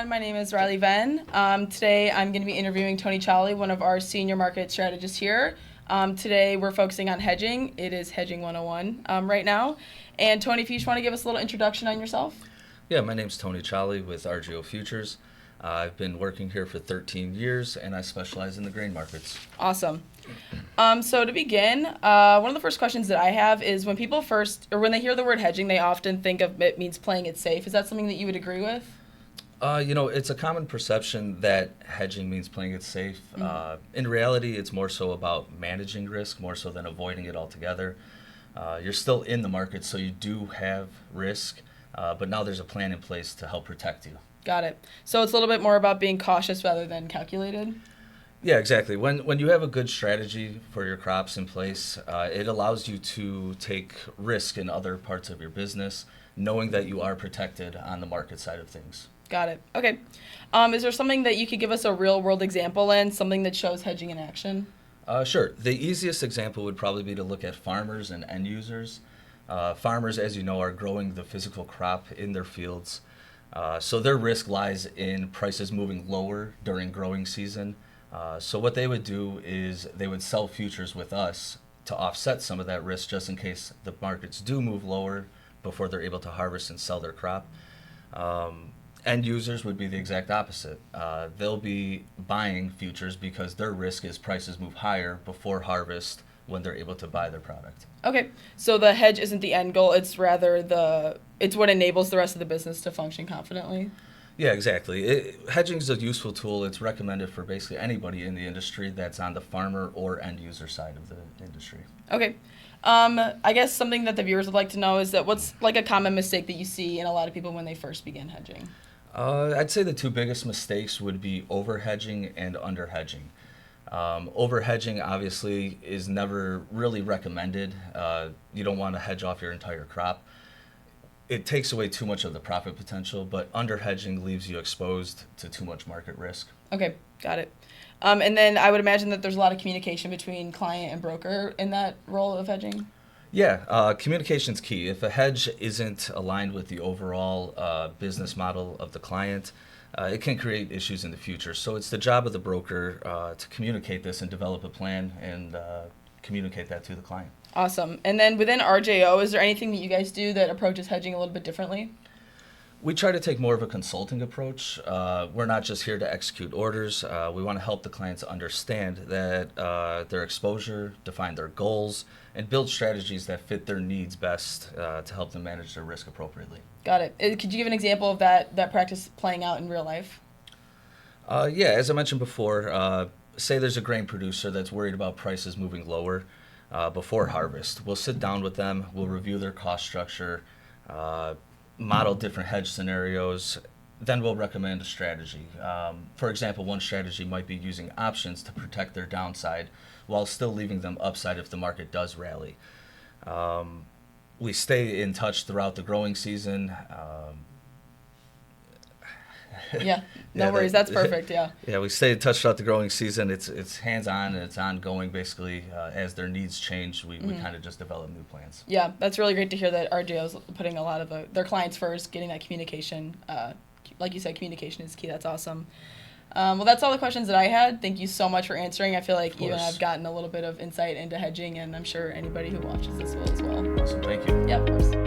everyone. My name is Riley Venn. Today I'm going to be interviewing Cholly, one of our senior market strategists here. Today we're focusing on hedging. It is Hedging 101 right now. And Tony, if you just want to give us a little introduction on yourself. Yeah, my name's Cholly with RJO Futures. I've been working here for 13 years, and I specialize in the grain markets. Awesome. So to begin, one of the first questions that I have is when people when they hear the word hedging, they often think of it means playing it safe. Is that something that you would agree with? It's a common perception that hedging means playing it safe. In reality, it's more so about managing risk, more so than avoiding it altogether. You're still in the market, so you do have risk, but now there's a plan in place to help protect you. Got it. So it's a little bit more about being cautious rather than calculated? Yeah, exactly. When you have a good strategy for your crops in place, it allows you to take risk in other parts of your business, knowing that you are protected on the market side of things. Got it. Okay. Is there something that you could give us a real-world example in, something that shows hedging in action? Sure. The easiest example would probably be to look at farmers and end users. Farmers, as you know, are growing the physical crop in their fields. So their risk lies in prices moving lower during growing season. So what they would do is they would sell futures with us to offset some of that risk just in case the markets do move lower before they're able to harvest and sell their crop. End users would be the exact opposite. They'll be buying futures because their risk is prices move higher before harvest when they're able to buy their product. Okay, so the hedge isn't the end goal, it's rather it's what enables the rest of the business to function confidently? Yeah, exactly. Hedging is a useful tool. It's recommended for basically anybody in the industry that's on the farmer or end user side of the industry. Okay. I guess something that the viewers would like to know is that what's like a common mistake that you see in a lot of people when they first begin hedging? I'd say the two biggest mistakes would be over-hedging and under-hedging. Over-hedging obviously is never really recommended. You don't want to hedge off your entire crop. It takes away too much of the profit potential, but under-hedging leaves you exposed to too much market risk. Okay, got it. And then I would imagine that there's a lot of communication between client and broker in that role of hedging? Yeah, communication's key. If a hedge isn't aligned with the overall business model of the client, it can create issues in the future. So it's the job of the broker to communicate this and develop a plan and communicate that to the client. Awesome. And then within RJO, is there anything that you guys do that approaches hedging a little bit differently? We try to take more of a consulting approach. We're not just here to execute orders. We want to help the clients understand that their exposure, define their goals, and build strategies that fit their needs best to help them manage their risk appropriately. Got it. Could you give an example of that practice playing out in real life? Yeah, as I mentioned before, say there's a grain producer that's worried about prices moving lower before harvest. We'll sit down with them, we'll review their cost structure, model different hedge scenarios, then we'll recommend a strategy. For example, one strategy might be using options to protect their downside while still leaving them upside if the market does rally. We stay in touch throughout the growing season. Yeah, no worries. That's perfect, yeah. Yeah, we stay in touch throughout the growing season. It's hands-on and it's ongoing, basically. As their needs change, we kind of just develop new plans. Yeah, that's really great to hear that RJO is putting a lot of their clients first, getting that communication. Like you said, communication is key. That's awesome. Well, that's all the questions that I had. Thank you so much for answering. I feel like even I've gotten a little bit of insight into hedging, and I'm sure anybody who watches this will as well. Awesome, thank you. Yeah, of course.